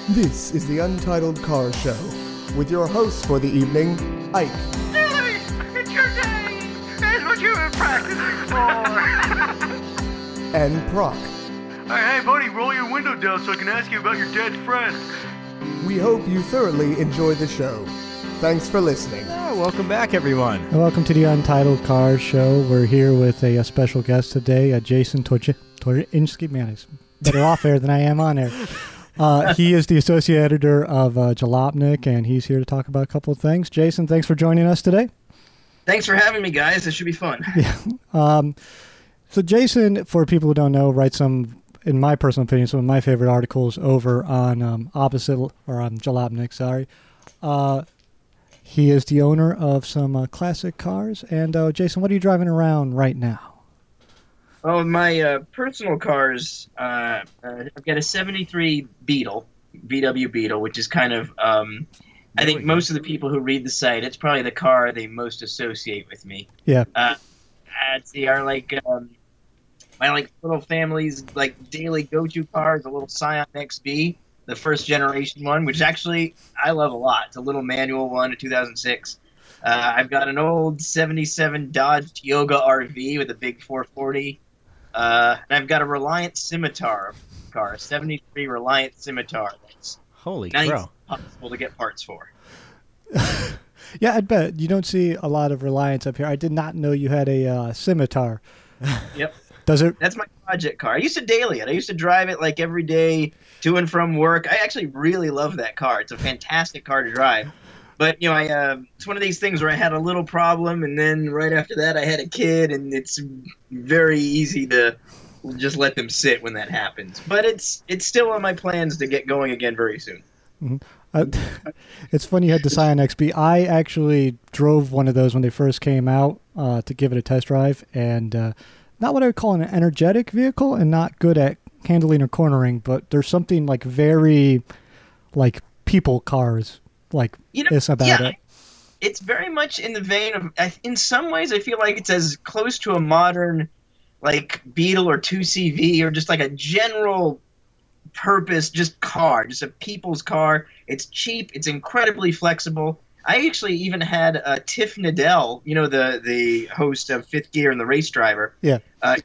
This is the Untitled Car Show, with your hosts for the evening, Ike. Billy, it's your day! That's what you've been practicing for! And Proc. Hey, buddy, roll your window down so I can ask you about your dead friend. We hope you thoroughly enjoy the show. Thanks for listening. Welcome back, everyone. And welcome to the Untitled Cars Show. We're here with a special guest today, Jason Torchinsky. Man, he's better off air than I am on air. He is the associate editor of Jalopnik, and he's here to talk about a couple of things. Jason, thanks for joining us today. Thanks for having me, guys. This should be fun. Yeah. So Jason, for people who don't know, writes some, in my personal opinion, some of my favorite articles over on on Jalopnik, sorry. He is the owner of some classic cars. And Jason, what are you driving around right now? Oh, my personal cars, I've got a 73 Beetle, VW Beetle, which is kind of, I think most of the people who read the site, it's probably the car they most associate with me. Yeah. They are my little family's daily go-to car is a little Scion XB, the first generation one, which actually I love a lot. It's a little manual one, a 2006. I've got an old 77 Dodge Tioga RV with a big 440. And I've got a Reliant Scimitar car, a 73 Reliant Scimitar. That's Holy nice, crow. possible to get parts for. Yeah, I bet. You don't see a lot of Reliance up here. I did not know you had a Scimitar. Yep. Does it? That's my project car. I used to daily it. I used to drive it every day to and from work. I actually really love that car. It's a fantastic car to drive. But, it's one of these things where I had a little problem, and then right after that I had a kid, and it's very easy to just let them sit when that happens. But it's still on my plans to get going again very soon. Mm-hmm. It's funny you had the Scion XB. I actually drove one of those when they first came out to give it a test drive, and not what I would call an energetic vehicle and not good at handling or cornering, but there's something very people cars this about it. It's very much in the vein of, in some ways I feel like it's as close to a modern Beetle or 2CV or just a general purpose just car, just a people's car. It's cheap, it's incredibly flexible. I actually even had Tiff Needell, the host of Fifth Gear and the race driver. Yeah. I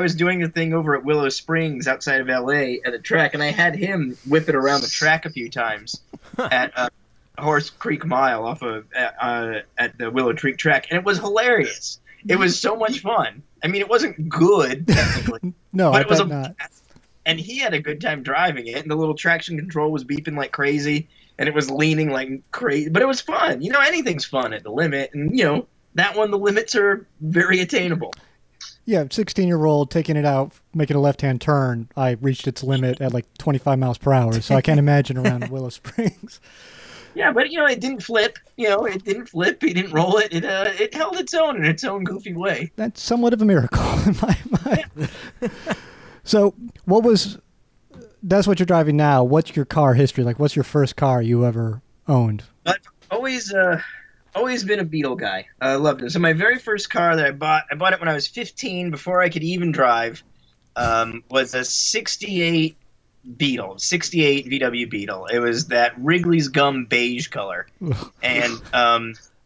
was doing a thing over at Willow Springs outside of LA at a track, and I had him whip it around the track a few times at Horse Creek Mile off of at the Willow Creek track, and it was hilarious. It was so much fun. I mean, it wasn't good technically, no, but I it was bet not. And he had a good time driving it, and the little traction control was beeping like crazy, and it was leaning like crazy, but it was fun. Anything's fun at the limit, and that one, the limits are very attainable. Yeah, 16-year-old taking it out, making a left-hand turn. I reached its limit at 25 miles per hour, so I can't imagine around Willow Springs. Yeah, but it didn't flip. It didn't flip. He didn't roll it. It held its own in its own goofy way. That's somewhat of a miracle in my mind. So, that's what you're driving now. What's your car history? What's your first car you ever owned? I've always been a Beetle guy. I loved it. So my very first car that I bought it when I was 15, before I could even drive, was a 68 Beetle, 68 VW Beetle. It was that Wrigley's Gum beige color. And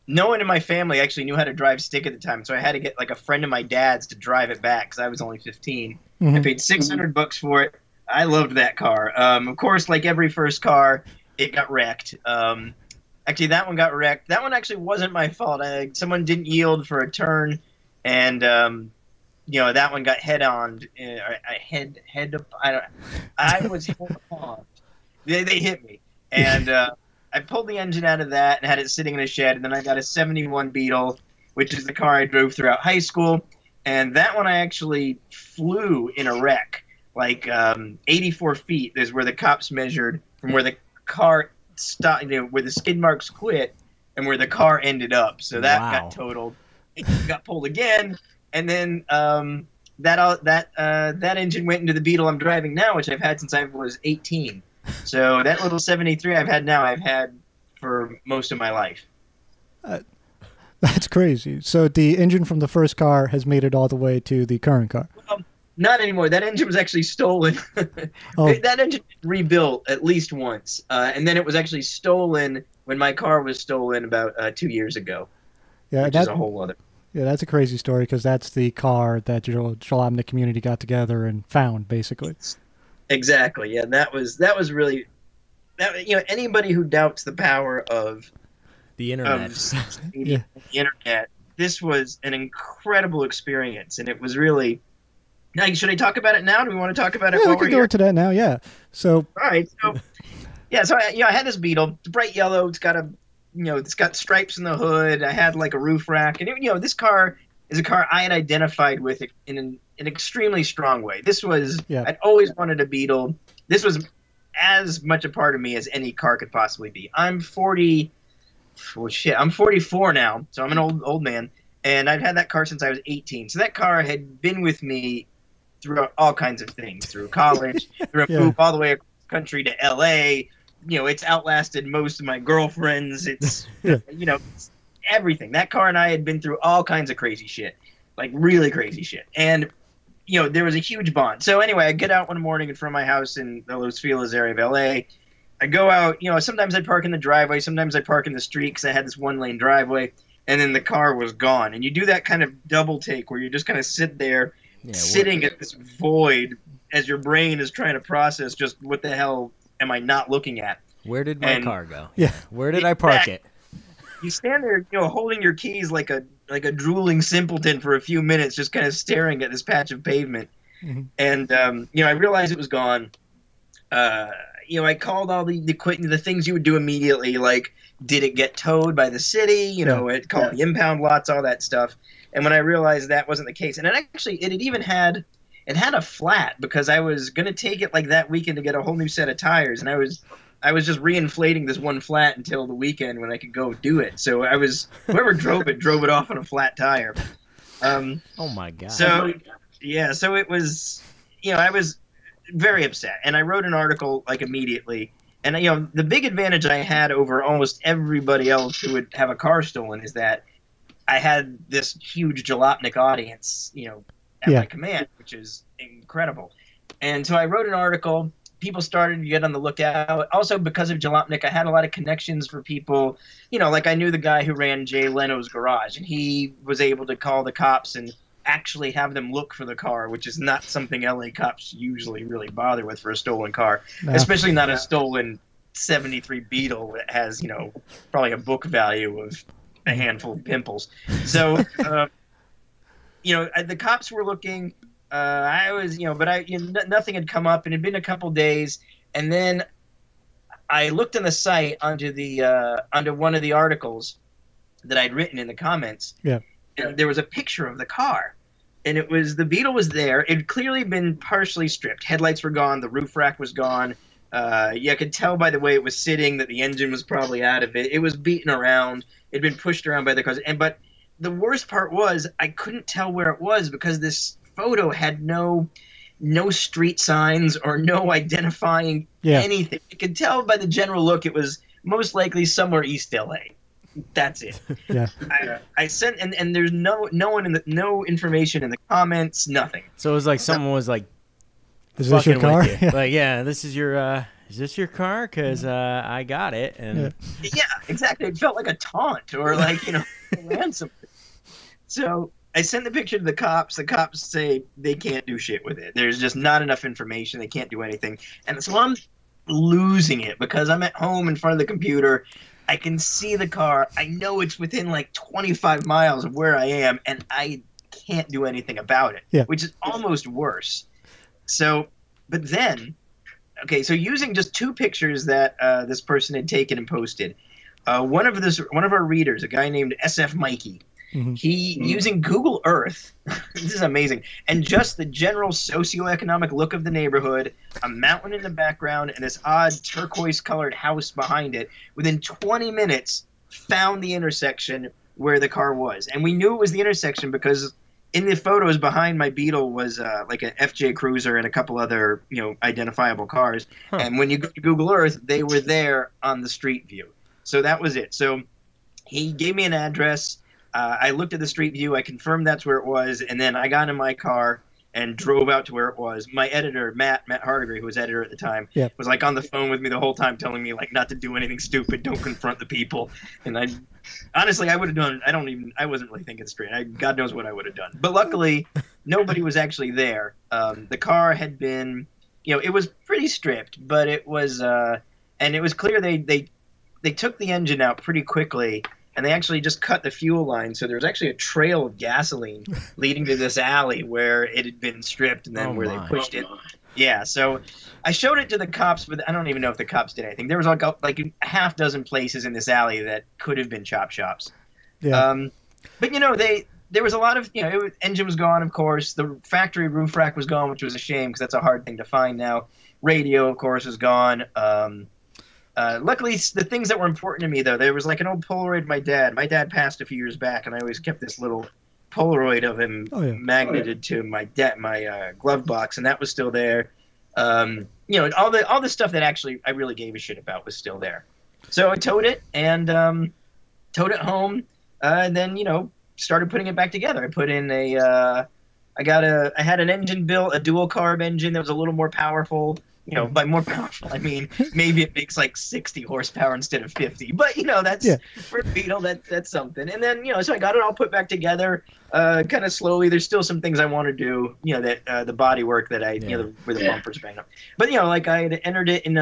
no one in my family actually knew how to drive stick at the time, so I had to get a friend of my dad's to drive it back because I was only 15. Mm-hmm. I paid $600 for it. I loved that car. Of course, like every first car, it got wrecked. Actually, that one got wrecked. That one actually wasn't my fault. Someone didn't yield for a turn, and that one got head-on. I was head-on. They hit me, and I pulled the engine out of that and had it sitting in a shed. And then I got a 71 Beetle, which is the car I drove throughout high school. And that one I actually flew in a wreck. 84 feet is where the cops measured from where the car stopped, where the skid marks quit and where the car ended up. So that got totaled. It got pulled again. And then that engine went into the Beetle I'm driving now, which I've had since I was 18. So that little 73 I've had for most of my life. That's crazy. So the engine from the first car has made it all the way to the current car. Not anymore. That engine was actually stolen. Oh. That engine rebuilt at least once, and then it was actually stolen when my car was stolen about 2 years ago, Yeah, which is a whole other. Yeah, that's a crazy story because that's the car that your Jalopnik community got together and found, basically. Exactly. Yeah, that was really that. Anybody who doubts the power of The internet. the internet, this was an incredible experience, and it was really. Now, should I talk about it now? Do we want to talk about it Yeah, while we we're can go here? into that now. Yeah. So All right. So, yeah. So I had this Beetle. It's bright yellow. It's got it's got stripes in the hood. I had like a roof rack, and this car is a car I had identified with in an extremely strong way. This was I'd always wanted a Beetle. This was as much a part of me as any car could possibly be. I'm 40. Oh shit! I'm 44 now, so I'm an old man, and I've had that car since I was 18. So that car had been with me through all kinds of things, through college, through a move all the way across the country to L.A. It's outlasted most of my girlfriends. It's, it's everything. That car and I had been through all kinds of crazy shit, like really crazy shit. And, there was a huge bond. So anyway, I get out one morning in front of my house in the Los Feliz area of L.A. I go out, sometimes I'd park in the driveway, sometimes I'd park in the street because I had this one-lane driveway, and then the car was gone. And you do that kind of double take where you just kind of sit there, sitting at this void as your brain is trying to process just what the hell am I not looking at. Where did my car go? Yeah. Where did I park it? You stand there, holding your keys like a drooling simpleton for a few minutes, just kind of staring at this patch of pavement. Mm-hmm. And I realized it was gone. I called all the things you would do immediately, like did it get towed by the city? It called the impound lots, all that stuff. And when I realized that wasn't the case, and it had even had a flat because I was going to take it like that weekend to get a whole new set of tires, and I was just reinflating this one flat until the weekend when I could go do it. So whoever drove it off on a flat tire. Oh my god. So it was, I was very upset, and I wrote an article like immediately. And the big advantage I had over almost everybody else who would have a car stolen is that I had this huge Jalopnik audience, at my command, which is incredible. And so I wrote an article. People started to get on the lookout. Also, because of Jalopnik, I had a lot of connections for people. Like I knew the guy who ran Jay Leno's garage, and he was able to call the cops and actually have them look for the car, which is not something LA cops usually really bother with for a stolen car, especially not a stolen 73 Beetle that has, probably a book value of a handful of pimples. So, the cops were looking. I was, but nothing had come up, and it had been a couple days, and then I looked on the site under one of the articles that I'd written in the comments. Yeah. And there was a picture of the car, and the Beetle was there. It had clearly been partially stripped. Headlights were gone. The roof rack was gone. I could tell by the way it was sitting that the engine was probably out of it. It was beaten around. It had been pushed around by the cars. But the worst part was I couldn't tell where it was because this photo had no street signs or no identifying anything. You could tell by the general look it was most likely somewhere East LA. That's it. Yeah. I sent and there's no information in the comments, nothing. So it was like someone was like, "Is this your car?" Yeah. Like, this is your is this your car? Because I got it. And yeah, exactly. It felt like a taunt or like ransom. So I sent the picture to the cops. The cops say they can't do shit with it. There's just not enough information. They can't do anything. And so I'm losing it because I'm at home in front of the computer. I can see the car. I know it's within like 25 miles of where I am, and I can't do anything about it, which is almost worse. So, but then, so using just two pictures that this person had taken and posted, one of our readers, a guy named SF Mikey, using Google Earth, this is amazing, and just the general socioeconomic look of the neighborhood, a mountain in the background, and this odd turquoise-colored house behind it, within 20 minutes, found the intersection where the car was. And we knew it was the intersection because in the photos behind my Beetle was like an FJ Cruiser and a couple other identifiable cars. Huh. And when you go to Google Earth, they were there on the street view. So that was it. So he gave me an address. I looked at the street view. I confirmed that's where it was, and then I got in my car. and drove out to where it was. My editor, Matt Hardigree, who was editor at the time, Yep. was like on the phone with me the whole time telling me like not to do anything stupid, don't confront the people. And I honestly, I would have done, I wasn't really thinking straight. God knows what I would have done. But luckily, nobody was actually there. The car had been, it was pretty stripped, but it was, and it was clear they took the engine out pretty quickly. And they actually just cut the fuel line, so there was actually a trail of gasoline leading to this alley where it had been stripped, and then they pushed it. Yeah, so I showed it to the cops, but I don't even know if the cops did anything. There was like a half dozen places in this alley that could have been chop shops. Yeah. But there was a lot of engine was gone, of course. The factory roof rack was gone, which was a shame because that's a hard thing to find now. Radio, of course, was gone. Luckily, the things that were important to me, though, there was like an old Polaroid of my dad. My dad passed a few years back, and I always kept this little Polaroid of him magneted to my glove box, and that was still there. All the stuff that actually I really gave a shit about was still there. So I towed it and towed it home, and then started putting it back together. I put in I had an engine built, a dual carb engine that was a little more powerful. By more powerful, I mean maybe it makes like 60 horsepower instead of 50. But that's for a Beetle. That's something. And then so I got it all put back together, kind of slowly. There's still some things I want to do. That the body work that where the bumpers bang up. But like I had entered it in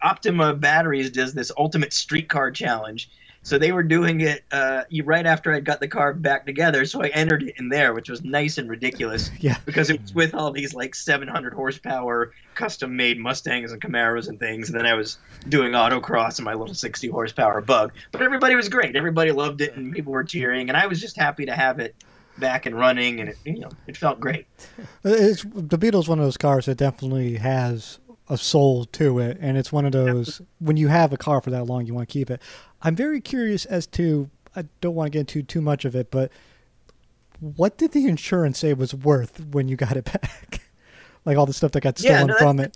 Optima Batteries does this ultimate streetcar challenge. So they were doing it right after I got the car back together, so I entered it in there, which was nice and ridiculous. Yeah. Because it was with all these like 700 horsepower custom-made Mustangs and Camaros and things, and then I was doing autocross in my little 60 horsepower Bug. But everybody was great. Everybody loved it, and people were cheering, and I was just happy to have it back and running, and it felt great. The Beetle's one of those cars that definitely has a soul to it, and it's one of those when you have a car for that long, you want to keep it. I'm very curious as to, I don't want to get into too much of it, but what did the insurance say was worth when you got it back? Like all the stuff that got stolen from it.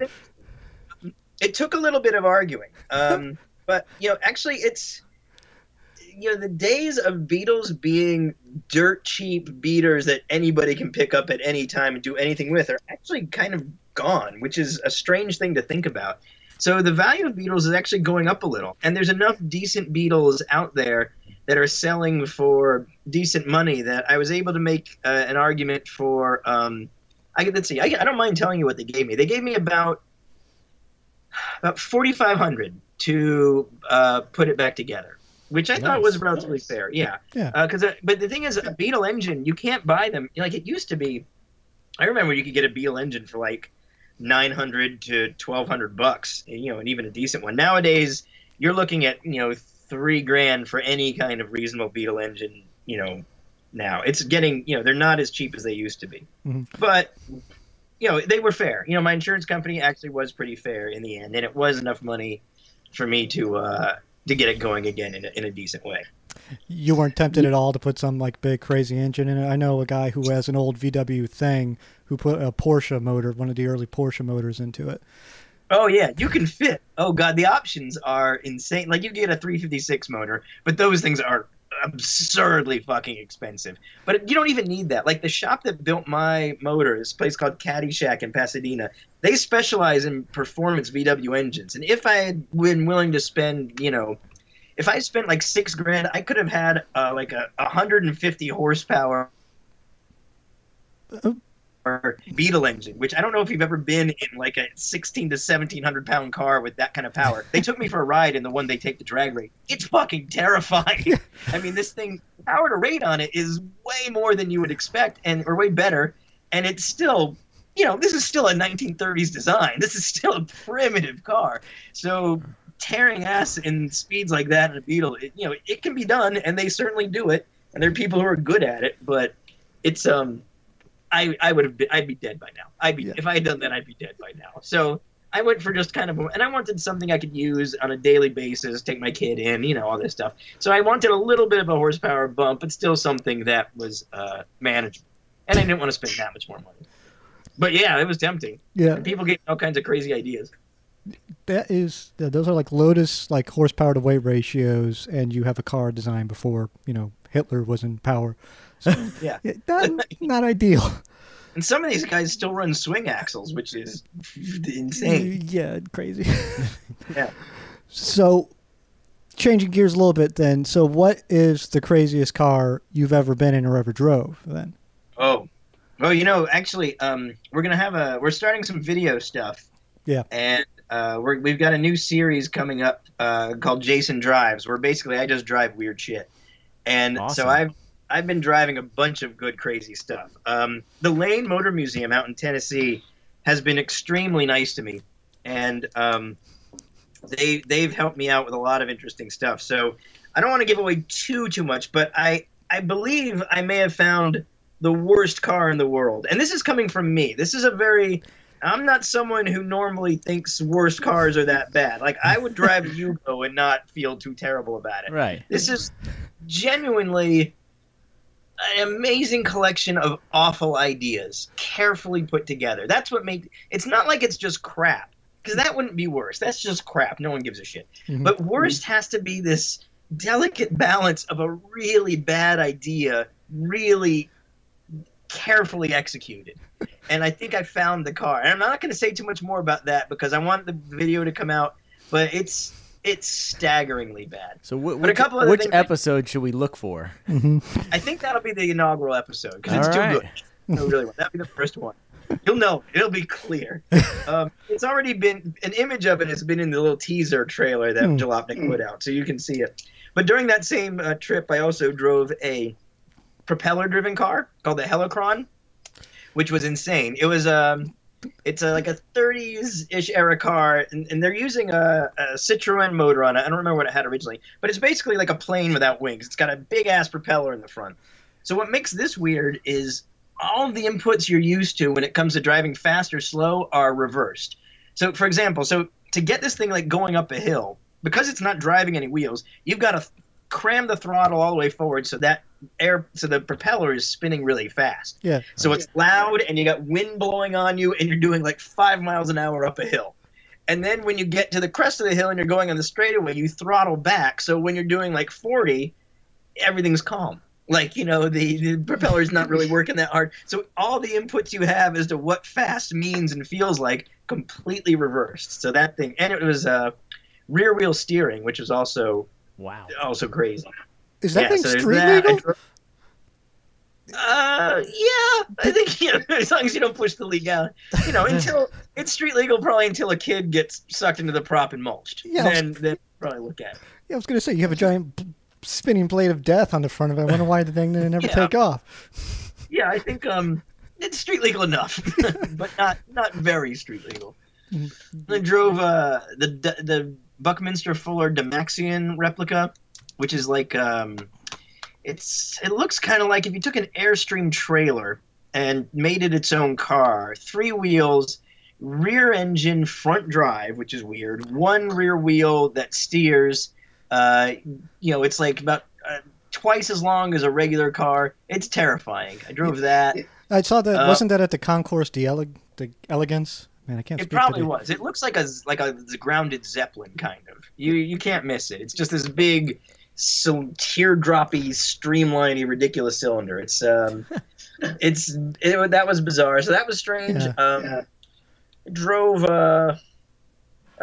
It took a little bit of arguing. But, actually it's, the days of Beetles being dirt cheap beaters that anybody can pick up at any time and do anything with are actually kind of gone, which is a strange thing to think about. So the value of Beetles is actually going up a little, and there's enough decent Beetles out there that are selling for decent money that I was able to make an argument for. Let's see, I don't mind telling you what they gave me. They gave me about $4,500 to put it back together, which I thought was relatively fair. Yeah. But the thing is, a Beetle engine, you can't buy them like it used to be. I remember you could get a Beetle engine for like $900 to $1,200, and even a decent one. Nowadays, you're looking at $3,000 for any kind of reasonable Beetle engine. Now it's getting they're not as cheap as they used to be, but they were fair. My insurance company actually was pretty fair in the end, and it was enough money for me to get it going again in a decent way. You weren't tempted at all to put some like big crazy engine in it? I know a guy who has an old VW thing who put a Porsche motor, one of the early Porsche motors, into it. Oh yeah, you can fit. Oh god, the options are insane. Like you get a 356 motor, but those things are absurdly fucking expensive. But you don't even need that. Like the shop that built my motor, this place called Caddyshack in Pasadena, they specialize in performance VW engines. And if I had been willing to spend, if I spent like $6,000, I could have had like a 150 horsepower Beetle engine, which I don't know if you've ever been in like a 16 to 1,700 pound car with that kind of power. They took me for a ride in the one they take the drag race. It's fucking terrifying. I mean, this thing, power to rate on it is way more than you would expect, or way better. And it's still, this is still a 1930s design. This is still a primitive car. So tearing ass in speeds like that in a Beetle, it can be done, and they certainly do it. And there are people who are good at it, but it's I'd be dead by now. If I had done that, I'd be dead by now. So I went for just kind of, and I wanted something I could use on a daily basis, take my kid in, all this stuff. So I wanted a little bit of a horsepower bump, but still something that was manageable. And I didn't want to spend that much more money. But yeah, it was tempting. Yeah, and people get all kinds of crazy ideas. Those are like Lotus, like horsepower to weight ratios, and you have a car designed before Hitler was in power. So, yeah, not ideal. And some of these guys still run swing axles, which is insane. Yeah, crazy. Yeah. So, changing gears a little bit then. So, what is the craziest car you've ever been in or ever drove then? Oh, well, you know, actually, we're starting some video stuff. Yeah. And we've got a new series coming up called Jason Drives, where basically I just drive weird shit. And Awesome. so I've been driving a bunch of good, crazy stuff. The Lane Motor Museum out in Tennessee has been extremely nice to me, and they've helped me out with a lot of interesting stuff. So I don't want to give away too much, but I believe I may have found the worst car in the world, and this is coming from me. I'm not someone who normally thinks worst cars are that bad. Like, I would drive a Yugo and not feel too terrible about it. Right. This is genuinely an amazing collection of awful ideas, carefully put together. That's what makes it's not like it's just crap, because that wouldn't be worse. That's just crap. No one gives a shit. Mm-hmm. But worst has to be this delicate balance of a really bad idea, really carefully executed. And I think I found the car. And I'm not going to say too much more about that because I want the video to come out, but it's staggeringly bad. So But a couple other which things episode should we look for? I think that'll be the inaugural episode because it's All too right. good. No, really, that'll be the first one. You'll know. It'll be clear. It's already been an image of it has been in the little teaser trailer that Jalopnik put out, so you can see it. But during that same trip, I also drove a propeller-driven car called the Helicron, which was insane. It was it's like a 30s-ish era car, and they're using a Citroen motor on it. I don't remember what it had originally, but it's basically like a plane without wings. It's got a big-ass propeller in the front. So what makes this weird is all of the inputs you're used to when it comes to driving fast or slow are reversed. So, for example, to get this thing like going up a hill, because it's not driving any wheels, you've got to cram the throttle all the way forward so the propeller is spinning really fast. Yeah. So it's loud and you got wind blowing on you and you're doing like 5 miles an hour up a hill. And then when you get to the crest of the hill and you're going on the straightaway, you throttle back. So when you're doing like 40, everything's calm. Like, you know, the propeller's not really working that hard. So all the inputs you have as to what fast means and feels like completely reversed. So that thing, and it was rear wheel steering, which is also crazy. Is that thing there's street that. legal? I think, you know, as long as you don't push the legality, you know, until it's street legal, probably until a kid gets sucked into the prop and mulched. Yeah, then probably look at it. Yeah, I was going to say, you have a giant spinning blade of death on the front of it. I wonder why the thing didn't ever take off. Yeah, I think it's street legal enough, but not very street legal. I drove the Buckminster Fuller Demaxian replica, which is like it looks kind of like if you took an Airstream trailer and made it its own car, 3 wheels, rear engine, front drive, which is weird, 1 rear wheel that steers. You know, it's like about twice as long as a regular car. It's terrifying. I drove that. I saw that. Wasn't that at the Concourse de Elegance? Man, I can't. It probably was. It looks like a grounded Zeppelin kind of. You can't miss it. It's just this big, teardroppy, streamliney, ridiculous cylinder. It's that was bizarre. So that was strange. Yeah. Drove a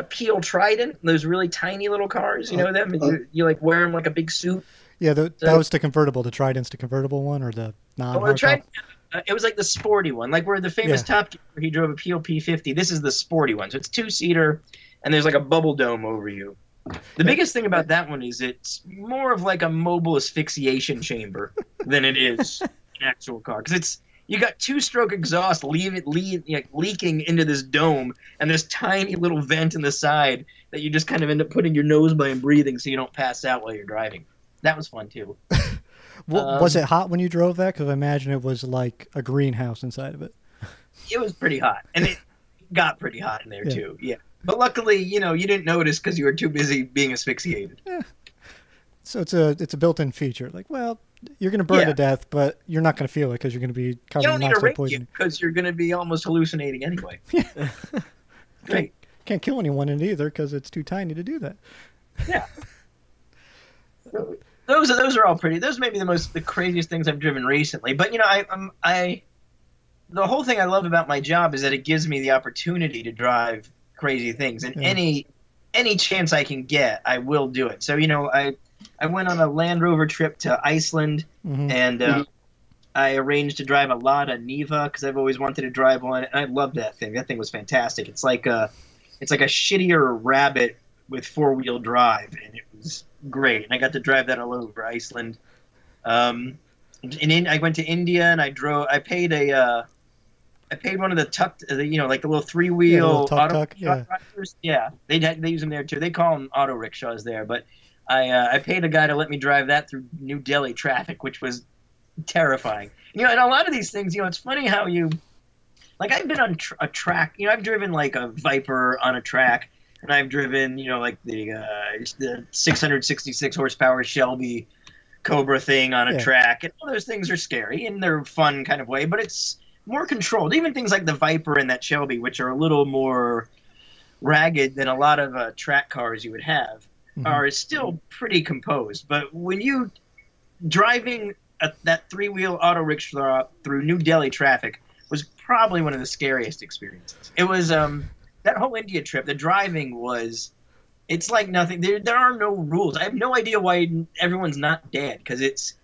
Peel Trident. Those really tiny little cars. You know them. You like wear them like a big suit. Yeah, that was the convertible. The Trident's the convertible one, or the non-hardtop? It was like the sporty one, like where the famous Top Gear, he drove a Peel P50. This is the sporty one, so it's 2-seater, and there's like a bubble dome over you. The biggest thing about that one is it's more of like a mobile asphyxiation chamber than it is an actual car, because you got 2-stroke exhaust leaking into this dome, and this tiny little vent in the side that you just kind of end up putting your nose by and breathing so you don't pass out while you're driving. That was fun too. Was it hot when you drove that? Because I imagine it was like a greenhouse inside of it. It was pretty hot, and it got pretty hot in there too. Yeah, but luckily, you know, you didn't notice because you were too busy being asphyxiated. Yeah. So it's a built-in feature. Like, well, you're going to burn to death, but you're not going to feel it because you're going to be covered in monoxide poisoning. Because you're going to be almost hallucinating anyway. Yeah. Great. Can't kill anyone in it either because it's too tiny to do that. Yeah. Those are all pretty. Those may be the craziest things I've driven recently. But you know, the whole thing I love about my job is that it gives me the opportunity to drive crazy things, and any chance I can get, I will do it. So I went on a Land Rover trip to Iceland, and I arranged to drive a Lada Niva because I've always wanted to drive one, and I loved that thing. That thing was fantastic. It's like a shittier Rabbit with 4-wheel drive, and it was great. And I got to drive that all over Iceland. I went to India, and I paid one of the like the little 3-wheel auto drivers. Yeah, they use them there too. They call them auto rickshaws there, but I paid a guy to let me drive that through New Delhi traffic, which was terrifying. And a lot of these things, it's funny how I've been on a track. I've driven like a Viper on a track, and I've driven like the 666 horsepower Shelby Cobra thing on a track, and all those things are scary in their fun kind of way, but it's more controlled. Even things like the Viper and that Shelby, which are a little more ragged than a lot of track cars you would have, are still pretty composed. But when you driving that 3-wheel auto rickshaw through New Delhi traffic was probably one of the scariest experiences. It was that whole India trip. The driving was. It's like nothing. There are no rules. I have no idea why everyone's not dead, because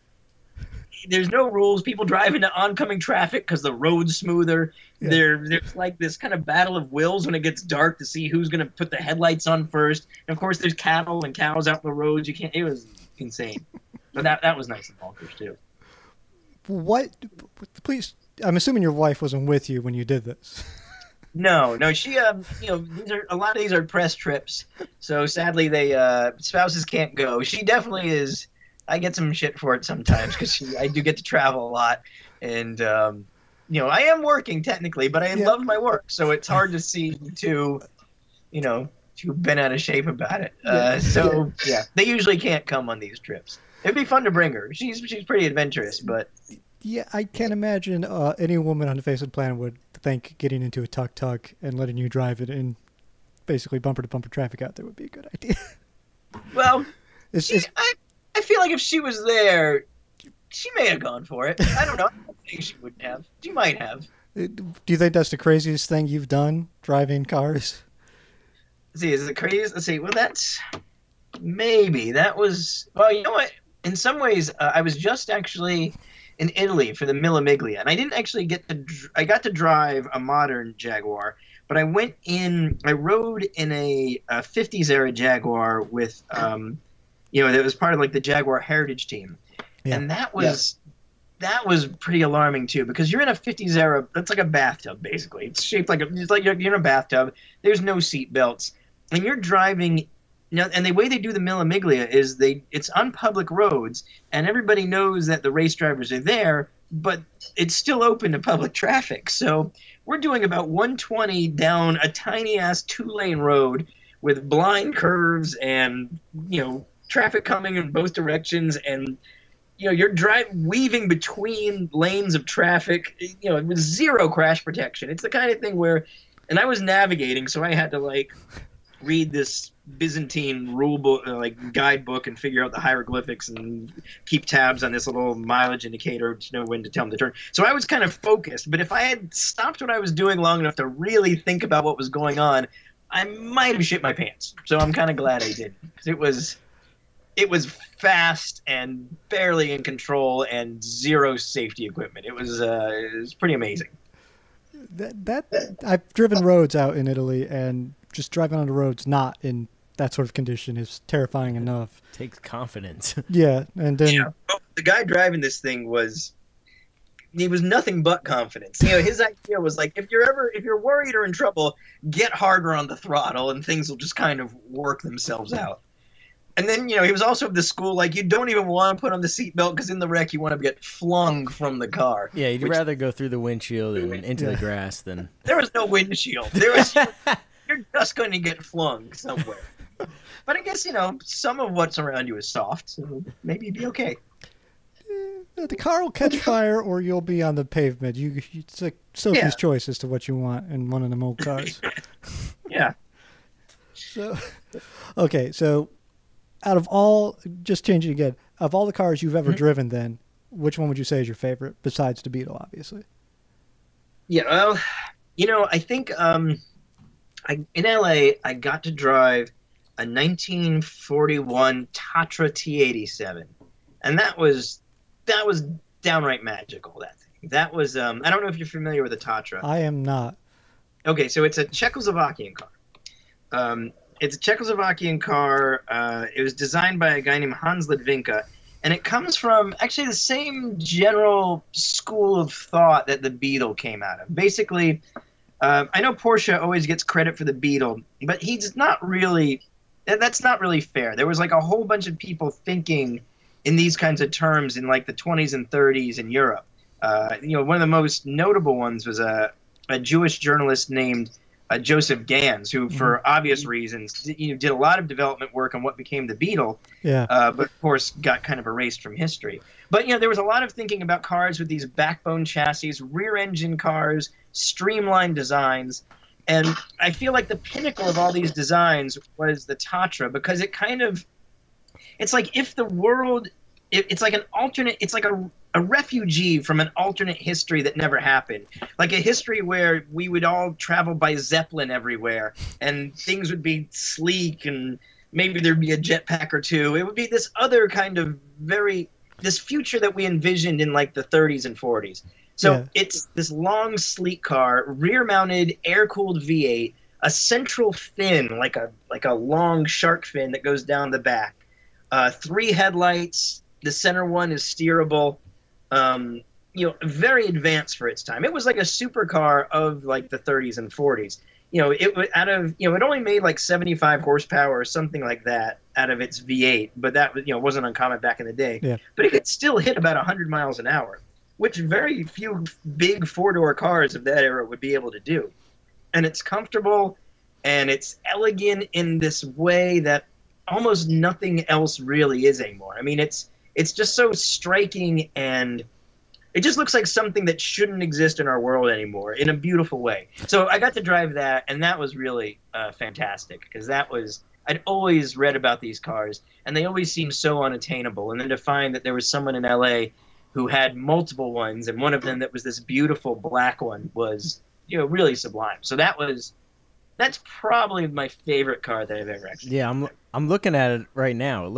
there's no rules. People drive into oncoming traffic because the road's smoother. Yeah. There's like this kind of battle of wills when it gets dark to see who's going to put the headlights on first. And of course, there's cattle and cows out in the roads. It was insane. But that was nice and bonkers too. Please, I'm assuming your wife wasn't with you when you did this. No, she, a lot of these are press trips, so sadly spouses can't go. She definitely is. I get some shit for it sometimes because I do get to travel a lot, and I am working technically, but I love my work, so it's hard to see to been out of shape about it. They usually can't come on these trips. It'd be fun to bring her. She's pretty adventurous, but. Yeah, I can't imagine any woman on the face of the planet would think getting into a tuk-tuk and letting you drive it in basically bumper-to-bumper traffic out there would be a good idea. Well, I feel like if she was there, she may have gone for it. I don't know. I don't think she wouldn't have. She might have. Do you think that's the craziest thing you've done, driving cars? Let's see, is it crazy? Let's see. Well, that was, well, you know what? In some ways, I was just actually in Italy for the Mille Miglia, and I didn't actually I got to drive a modern Jaguar, but I rode in a 50s era Jaguar with, that was part of like the Jaguar Heritage Team. Yeah. And that was pretty alarming too, because you're in a 50s era, that's like a bathtub basically. It's shaped like you're in a bathtub. There's no seat belts, and you're driving. And the way they do the Mille Miglia is it's on public roads, and everybody knows that the race drivers are there, but it's still open to public traffic. So we're doing about 120 down a tiny-ass 2-lane road with blind curves and, traffic coming in both directions, and, you're weaving between lanes of traffic, with zero crash protection. It's the kind of thing where – and I was navigating, so I had to, read this Byzantine rule book, guidebook, and figure out the hieroglyphics and keep tabs on this little mileage indicator to know when to tell them to turn. So I was kind of focused, but if I had stopped what I was doing long enough to really think about what was going on, I might have shit my pants. So I'm kind of glad I didn't, because it was fast and barely in control and zero safety equipment. It was pretty amazing. I've driven roads out in Italy, and just driving on the roads not in that sort of condition is terrifying enough. Takes confidence. Yeah, and then the guy driving this thing was nothing but confidence. His idea was like, if you're worried or in trouble, get harder on the throttle and things will just kind of work themselves out. And then, he was also of the school, you don't even want to put on the seatbelt because in the wreck you want to get flung from the car. Yeah, you'd rather go through the windshield and into the grass than... There was no windshield. You're just going to get flung somewhere. But I guess, some of what's around you is soft, so maybe you'd be okay. The car will catch fire or you'll be on the pavement. It's like Sophie's choice as to what you want in one of them old cars. Yeah. So out of all, just changing again, of all the cars you've ever driven then, which one would you say is your favorite besides the Beetle, obviously? Yeah, well, I think in LA I got to drive a 1941 Tatra T87, and that was downright magical. That thing. That was I don't know if you're familiar with a Tatra. I am not. Okay, so it's a Czechoslovakian car. It's a Czechoslovakian car. It was designed by a guy named Hans Ledvinka, and it comes from actually the same general school of thought that the Beetle came out of. Basically, I know Porsche always gets credit for the Beetle, but he's not really. That's not really fair. There was like a whole bunch of people thinking in these kinds of terms in like the 20s and 30s in Europe. One of the most notable ones was a Jewish journalist named Joseph Gans, who, for obvious reasons, did a lot of development work on what became the Beetle, but of course got kind of erased from history. But there was a lot of thinking about cars with these backbone chassis, rear-engine cars, streamlined designs, and I feel like the pinnacle of all these designs was the Tatra, because it's like if the world, it's like an alternate, it's like a refugee from an alternate history that never happened. Like a history where we would all travel by Zeppelin everywhere and things would be sleek and maybe there'd be a jetpack or two. It would be this other kind of this future that we envisioned in like the 30s and 40s. So it's this long, sleek car, rear-mounted, air-cooled V8, a central fin, like a long shark fin that goes down the back, 3 headlights. The center one is steerable. Very advanced for its time. It was like a supercar of like the 30s and 40s. It only made like 75 horsepower or something like that out of its V8, but that wasn't uncommon back in the day. Yeah. But it could still hit about 100 miles an hour, which very few big 4-door cars of that era would be able to do. And it's comfortable and it's elegant in this way that almost nothing else really is anymore. I mean, it's just so striking, and it just looks like something that shouldn't exist in our world anymore in a beautiful way. So I got to drive that, and that was really fantastic, because I'd always read about these cars, and they always seemed so unattainable. And then to find that there was someone in LA who had multiple ones, and one of them that was this beautiful black one was, really sublime. So that's probably my favorite car that I've ever actually. Yeah, I'm looking at it right now. It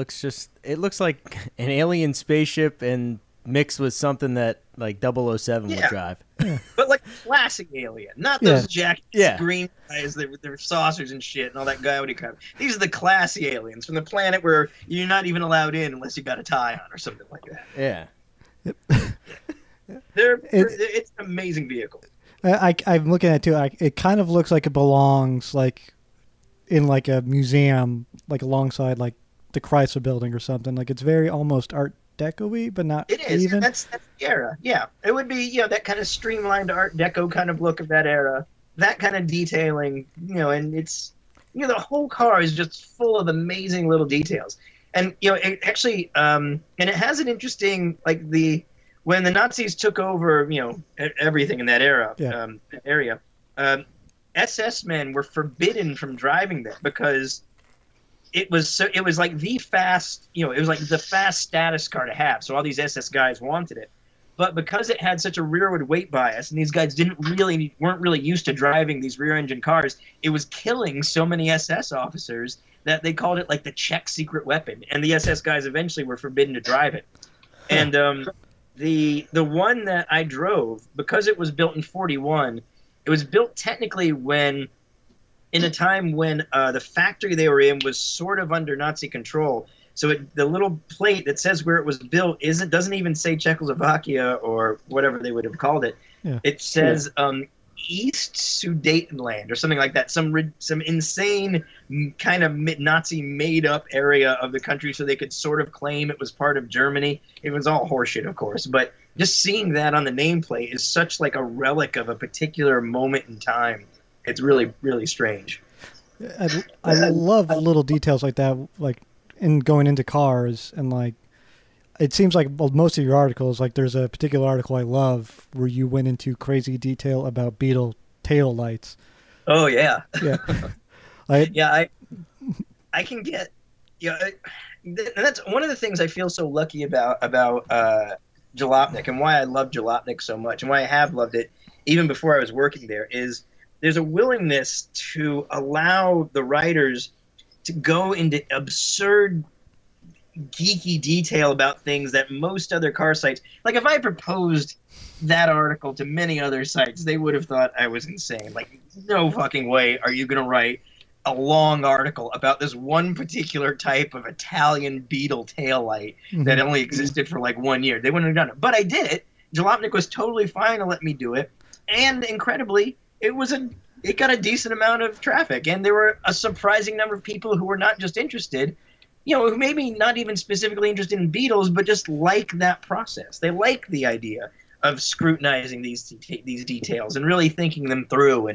looks like an alien spaceship and mixed with something that like 007 would drive. But like classic alien, not those jackets, green guys with their saucers and shit and all that gaudy crap. These are the classy aliens from the planet where you're not even allowed in unless you got a tie on or something like that. Yeah. It's an amazing vehicle. I'm looking at it too. It kind of looks like it belongs like in like a museum, like alongside like the Chrysler Building or something. Like it's very almost Art Deco-y, but not it is. even. That's the era. Yeah, it would be that kind of streamlined Art Deco kind of look of that era. That kind of detailing, and it's the whole car is just full of amazing little details. And it actually, and it has an interesting when the Nazis took over, everything in that area, SS men were forbidden from driving there because it was like the fast, it was like the fast status car to have. So all these SS guys wanted it, but because it had such a rearward weight bias, and these guys weren't really used to driving these rear-engine cars, it was killing so many SS officers that they called it like the Czech secret weapon, and the SS guys eventually were forbidden to drive it. And the one that I drove, because it was built in 41, it was built technically in a time when the factory they were in was sort of under Nazi control. So the little plate that says where it was built doesn't even say Czechoslovakia or whatever they would have called it. Yeah. It says East Sudetenland or something like that. Some insane kind of Nazi made up area of the country, so they could sort of claim it was part of Germany. It was all horseshit, of course, but just seeing that on the nameplate is such like a relic of a particular moment in time. It's really, really strange. I love little details like that, like in going into cars, and like it seems like most of your articles, like there's a particular article I love where you went into crazy detail about Beetle tail lights. Oh yeah, yeah, I can get and that's one of the things I feel so lucky about Jalopnik, and why I love Jalopnik so much, and why I have loved it, even before I was working there, is there's a willingness to allow the writers to go into absurd, geeky detail about things that most other car sites, like if I proposed that article to many other sites, they would have thought I was insane. Like, no fucking way are you going to write a long article about this one particular type of Italian Beetle taillight that only existed for like 1 year. They wouldn't have done it. But I did it. Jalopnik was totally fine to let me do it. And incredibly, it got a decent amount of traffic. And there were a surprising number of people who were not just interested, who maybe not even specifically interested in Beetles, but just like that process. They like the idea of scrutinizing these details and really thinking them through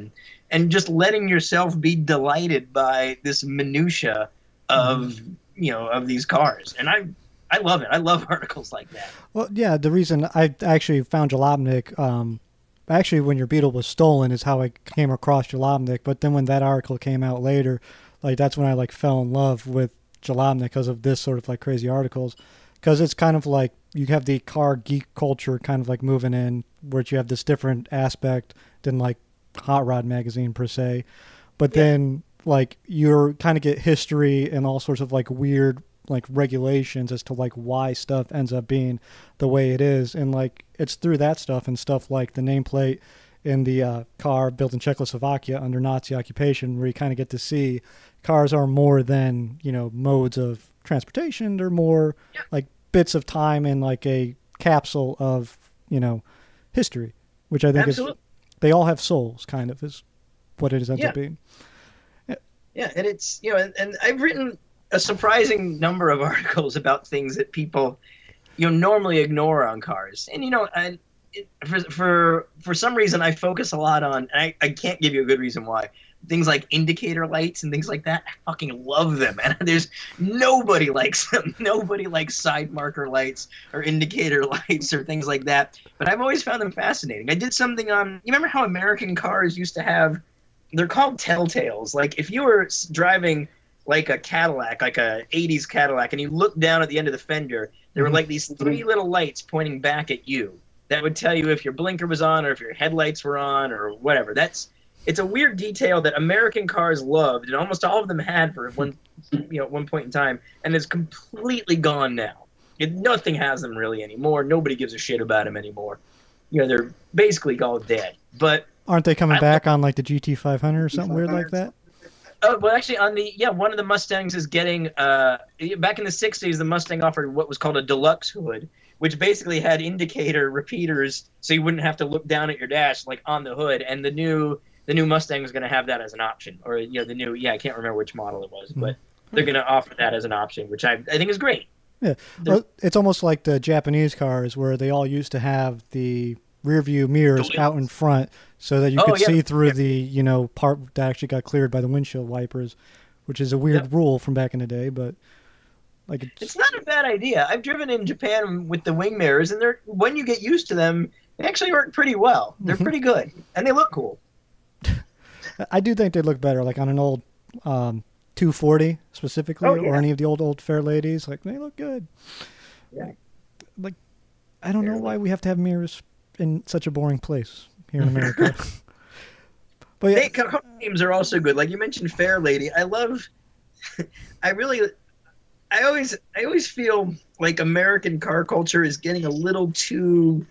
and just letting yourself be delighted by this minutia of of these cars. And I love it. I love articles like that. Well, yeah, the reason I actually found Jalopnik, actually when your Beetle was stolen is how I came across Jalopnik. But then when that article came out later, like that's when I like fell in love with Jalopnik because of this sort of like crazy articles. Because it's kind of like you have the car geek culture kind of like moving in, where you have this different aspect than like Hot Rod magazine per se. But then like you're kind of get history and all sorts of like weird like regulations as to like why stuff ends up being the way it is. And like it's through that stuff and stuff like the nameplate in the car built in Czechoslovakia under Nazi occupation, where you kind of get to see cars are more than, modes of transportation. They're more like bits of time in like a capsule of, history, which I think is, they all have souls kind of is what it ends up being. Yeah. And it's, and I've written a surprising number of articles about things that people, normally ignore on cars. And, for some reason I focus a lot on, and I can't give you a good reason why, things like indicator lights and things like that. I fucking love them, and there's nobody likes them. Nobody likes side marker lights or indicator lights or things like that. But I've always found them fascinating. I did something on, you remember how American cars used to have, they're called telltales. Like if you were driving like a Cadillac, like a 80s Cadillac, and you looked down at the end of the fender, there were like these three little lights pointing back at you that would tell you if your blinker was on or if your headlights were on or whatever. It's a weird detail that American cars loved, and almost all of them had for one point in time, and it's completely gone now. Nothing has them really anymore. Nobody gives a shit about them anymore. They're basically all dead. But aren't they coming back on like the GT500 or something weird like that? Well, actually, on the one of the Mustangs is getting back in the '60s. The Mustang offered what was called a deluxe hood, which basically had indicator repeaters, so you wouldn't have to look down at your dash like on the hood. And the new Mustang is going to have that as an option, or the new I can't remember which model it was, but they're going to offer that as an option, which I think is great. Yeah, well, it's almost like the Japanese cars where they all used to have the rear view mirrors out in front so that you could see through the part that actually got cleared by the windshield wipers, which is a weird rule from back in the day, but like it's not a bad idea. I've driven in Japan with the wing mirrors, and when you get used to them, they actually work pretty well. They're pretty good, and they look cool. I do think they look better, like on an old 240 specifically, or any of the old fair ladies. Like they look good. Yeah. Like I don't know why we have to have mirrors in such a boring place here in America. But yeah, car names are also good. Like you mentioned, Fair Lady. I always feel like American car culture is getting a little too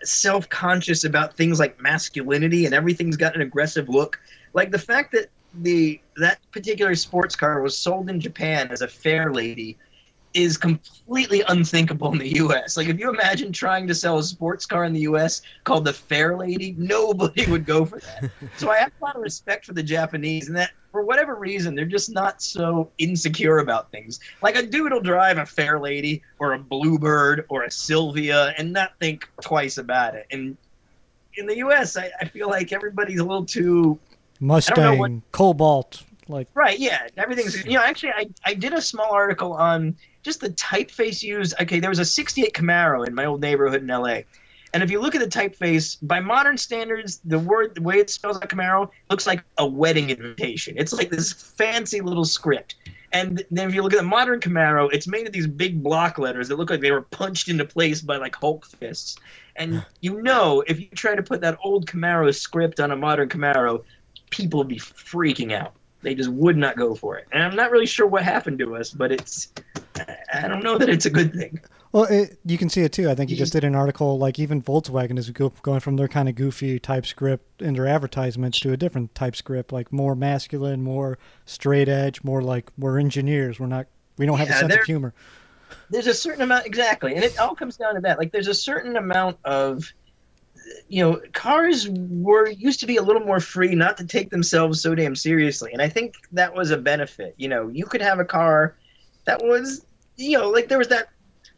self-conscious about things like masculinity, and everything's got an aggressive look. Like the fact that that particular sports car was sold in Japan as a Fair Lady is completely unthinkable in the U.S. Like if you imagine trying to sell a sports car in the U.S. called the Fair Lady, nobody would go for that. So I have a lot of respect for the Japanese, and that for whatever reason they're just not so insecure about things. Like a dude will drive a Fair Lady or a Bluebird or a Sylvia and not think twice about it. And in the U.S., I feel like everybody's a little too Mustang, Cobalt, like right, yeah. Everything's actually I did a small article on just the typeface used. Okay, there was a '68 Camaro in my old neighborhood in LA. And if you look at the typeface, by modern standards, the way it spells out Camaro looks like a wedding invitation. It's like this fancy little script. And then if you look at the modern Camaro, it's made of these big block letters that look like they were punched into place by like Hulk fists. And if you try to put that old Camaro script on a modern Camaro, people would be freaking out. They just would not go for it. And I'm not really sure what happened to us, but I don't know that it's a good thing. Well, you can see it too. I think you just did an article, like even Volkswagen is going from their kind of goofy TypeScript in their advertisements to a different TypeScript, like more masculine, more straight edge, more like we're engineers. We don't have a sense of humor. There's a certain amount, exactly, and it all comes down to that. Like there's a certain amount of, cars used to be a little more free, not to take themselves so damn seriously, and I think that was a benefit. You could have a car that was, like there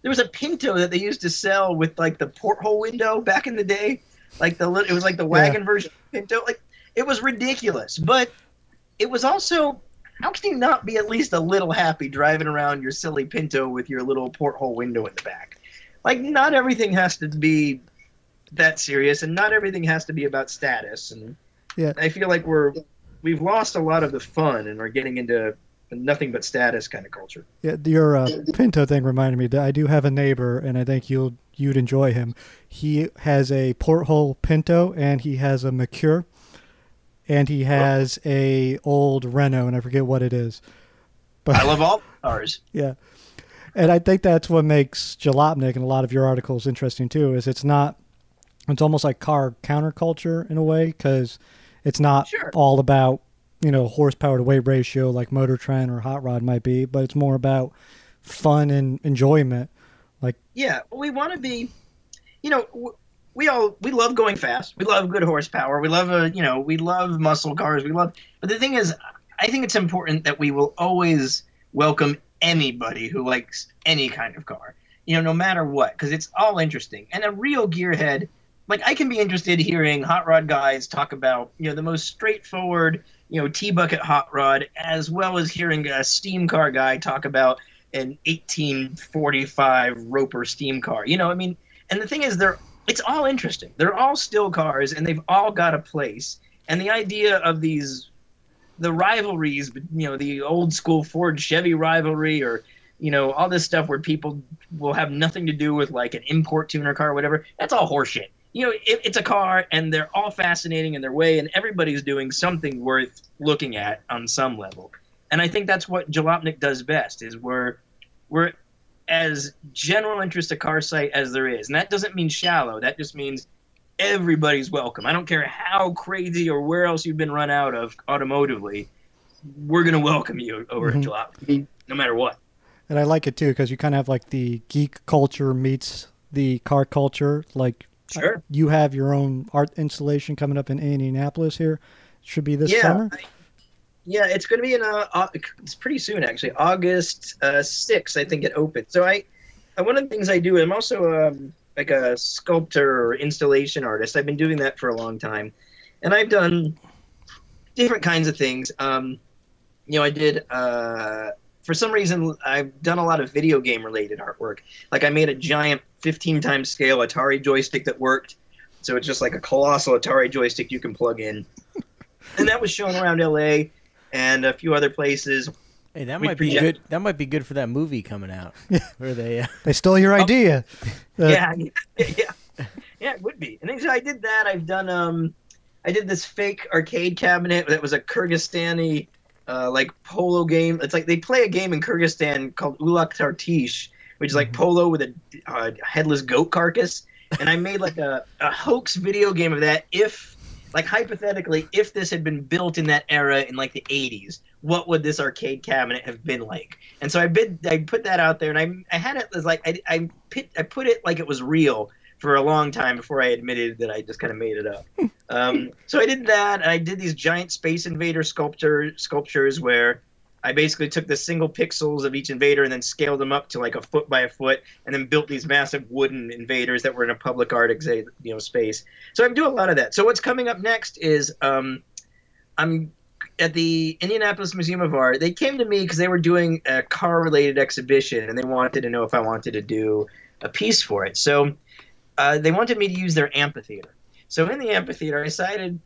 was a Pinto that they used to sell with like the porthole window back in the day, it was like the wagon version of Pinto. Like it was ridiculous, but it was also, how can you not be at least a little happy driving around your silly Pinto with your little porthole window in the back? Like not everything has to be that serious, and not everything has to be about status. And I feel like we've lost a lot of the fun and are getting into nothing but status kind of culture. Yeah, your Pinto thing reminded me that I do have a neighbor, and I think you'd enjoy him. He has a porthole Pinto, and he has a Mercure, and he has a old Renault, and I forget what it is. But I love all cars. Yeah, and I think that's what makes Jalopnik and a lot of your articles interesting too. Is it's almost like car counterculture in a way, because it's not all about horsepower to weight ratio like Motor Trend or Hot Rod might be, but it's more about fun and enjoyment. We want to be, we love going fast. We love good horsepower. We love we love muscle cars. But the thing is, I think it's important that we will always welcome anybody who likes any kind of car, no matter what, because it's all interesting. And a real gearhead, like I can be interested hearing hot rod guys talk about, the most straightforward, T-bucket hot rod, as well as hearing a steam car guy talk about an 1845 Roper steam car. And the thing is, it's all interesting. They're all still cars, and they've all got a place. And the idea of the rivalries, the old school Ford Chevy rivalry, or all this stuff where people will have nothing to do with like an import tuner car or whatever, that's all horseshit. It's a car, and they're all fascinating in their way, and everybody's doing something worth looking at on some level. And I think that's what Jalopnik does best, is we're as general interest a car site as there is. And that doesn't mean shallow. That just means everybody's welcome. I don't care how crazy or where else you've been run out of automotively, we're going to welcome you over at Jalopnik, no matter what. And I like it, too, because you kind of have like the geek culture meets the car culture, like. Sure. You have your own art installation coming up in Indianapolis here. Should be this summer? It's going to be it's pretty soon, actually. August 6th, I think it opens. So one of the things I do, I'm also like a sculptor or installation artist. I've been doing that for a long time. And I've done different kinds of things. I did... for some reason, I've done a lot of video game-related artwork. Like I made a giant 15 times scale Atari joystick that worked. So it's just like a colossal Atari joystick you can plug in. And that was shown around L.A. and a few other places. Hey, that might be good. That might be good for that movie coming out. Where they stole your idea. Yeah, it would be. And so I did that. I've done. I did this fake arcade cabinet that was a Kyrgyzstani like polo game. It's like they play a game in Kyrgyzstan called Ulak Tartish, which is like polo with a headless goat carcass. And I made like a hoax video game of that. If, like hypothetically, if this had been built in that era in like the 80s, what would this arcade cabinet have been like? And so I put that out there, and I had it as like I put it like it was real for a long time before I admitted that I just kind of made it up. So I did that, and I did these giant Space Invader sculptures where I basically took the single pixels of each invader and then scaled them up to like a foot by a foot, and then built these massive wooden invaders that were in a public art space. So I'm doing a lot of that. So what's coming up next is I'm at the Indianapolis Museum of Art. They came to me because they were doing a car-related exhibition, and they wanted to know if I wanted to do a piece for it. So they wanted me to use their amphitheater. So in the amphitheater, I decided,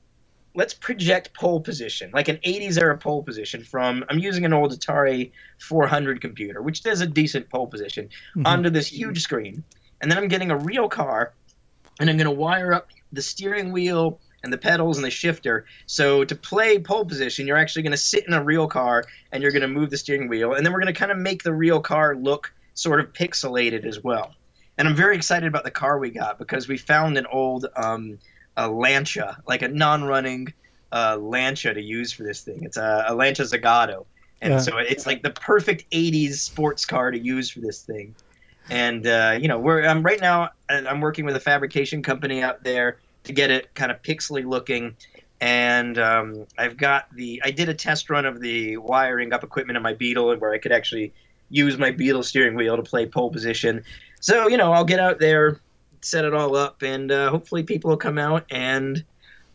let's project pole position, like an 80s era pole position from, I'm using an old Atari 400 computer, which does a decent pole position, onto this huge screen. And then I'm getting a real car, and I'm going to wire up the steering wheel and the pedals and the shifter. So to play pole position, you're actually going to sit in a real car and you're going to move the steering wheel. And then we're going to kind of make the real car look sort of pixelated as well. And I'm very excited about the car we got because we found an old a Lancia, like a non-running Lancia to use for this thing. It's a Lancia Zagato. And so it's like the perfect 80s sports car to use for this thing. And, I'm right now, I'm working with a fabrication company out there to get it kind of pixely looking. And I did a test run of the wiring up equipment in my Beetle where I could actually use my Beetle steering wheel to play pole position. So, I'll get out there, set it all up, and hopefully people will come out and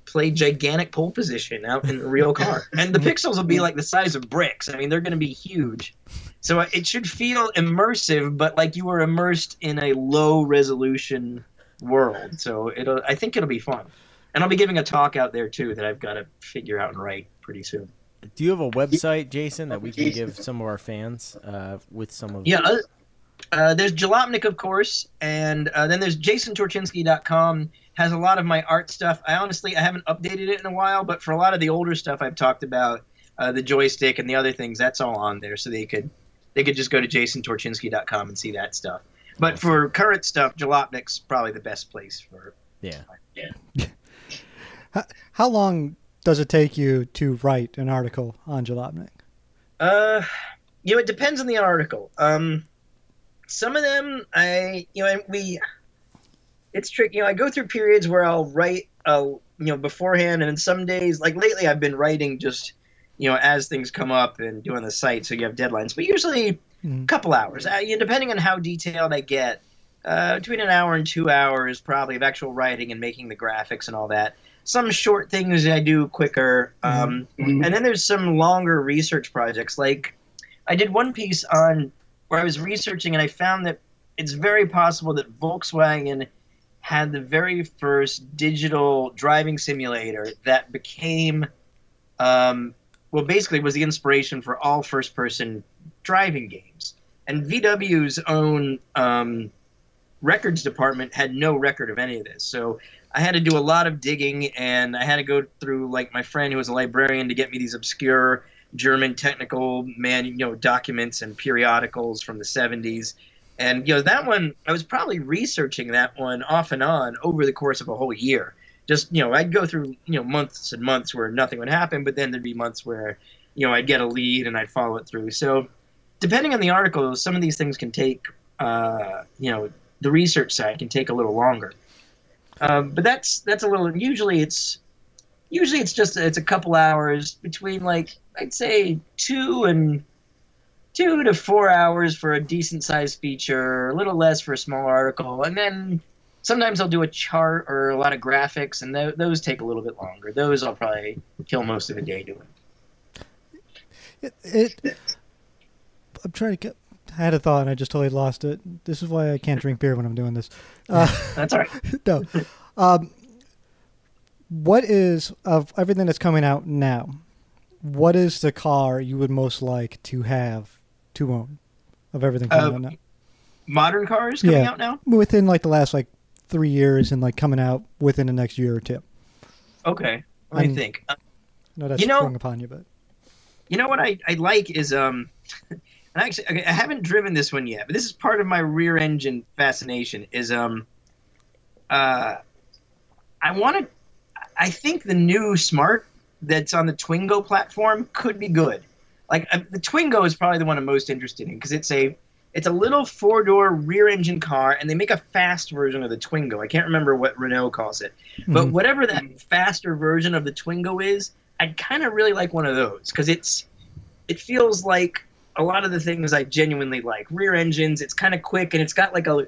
play gigantic pole position out in the real car. And the pixels will be like the size of bricks. I mean, they're going to be huge. So it should feel immersive, but like you were immersed in a low-resolution world. So I think it'll be fun. And I'll be giving a talk out there, too, that I've got to figure out and write pretty soon. Do you have a website, Jason, that we can give some of our fans with some of? Yeah, there's Jalopnik, of course, and then there's JasonTorchinsky.com. Has a lot of my art stuff. I haven't updated it in a while, but for a lot of the older stuff I've talked about, the joystick and the other things, that's all on there. So they could just go to JasonTorchinsky.com and see that stuff. But for current stuff, Jalopnik's probably the best place for. Yeah. How long does it take you to write an article on Jalopnik? It depends on the article. Some of them, it's tricky. I go through periods where I'll write, beforehand, and then some days, like lately, I've been writing just, as things come up and doing the site, so you have deadlines. But usually, a couple hours. Depending on how detailed I get, between an hour and 2 hours, probably, of actual writing and making the graphics and all that. Some short things I do quicker, and then there's some longer research projects. Like, I did one piece on where I was researching, and I found that it's very possible that Volkswagen had the very first digital driving simulator that became, basically was the inspiration for all first-person driving games. And VW's own records department had no record of any of this. So I had to do a lot of digging, and I had to go through, like, my friend who was a librarian to get me these obscure German technical documents and periodicals from the 70s. And, that one, I was probably researching that one off and on over the course of a whole year. Just, I'd go through, months and months where nothing would happen, but then there'd be months where, I'd get a lead and I'd follow it through. So depending on the article, some of these things can take, the research side can take a little longer. But that's a little, usually it's just, it's a couple hours between, like, I'd say 2 to 4 hours for a decent sized feature, a little less for a small article. And then sometimes I'll do a chart or a lot of graphics, and those take a little bit longer. Those I'll probably kill most of the day doing. I'm trying to get. I had a thought and I just totally lost it. This is why I can't drink beer when I'm doing this. That's all right. No. What is, of everything that's coming out now, what is the car you would most like to have to own of everything coming out now? Modern cars coming out now? Within like the last 3 years and like coming out within the next year or two. Okay. Let me think. No, that's sprung upon you, but. You know what I like is and actually I haven't driven this one yet, but this is part of my rear engine fascination. Is I think the new Smart that's on the Twingo platform could be good. Like the Twingo is probably the one I'm most interested in because it's a little 4-door rear engine car, and they make a fast version of the Twingo. I can't remember what Renault calls it, but whatever that faster version of the Twingo is, I'd kind of really like one of those because it feels like a lot of the things I genuinely like. Rear engines, it's kind of quick, and it's got like a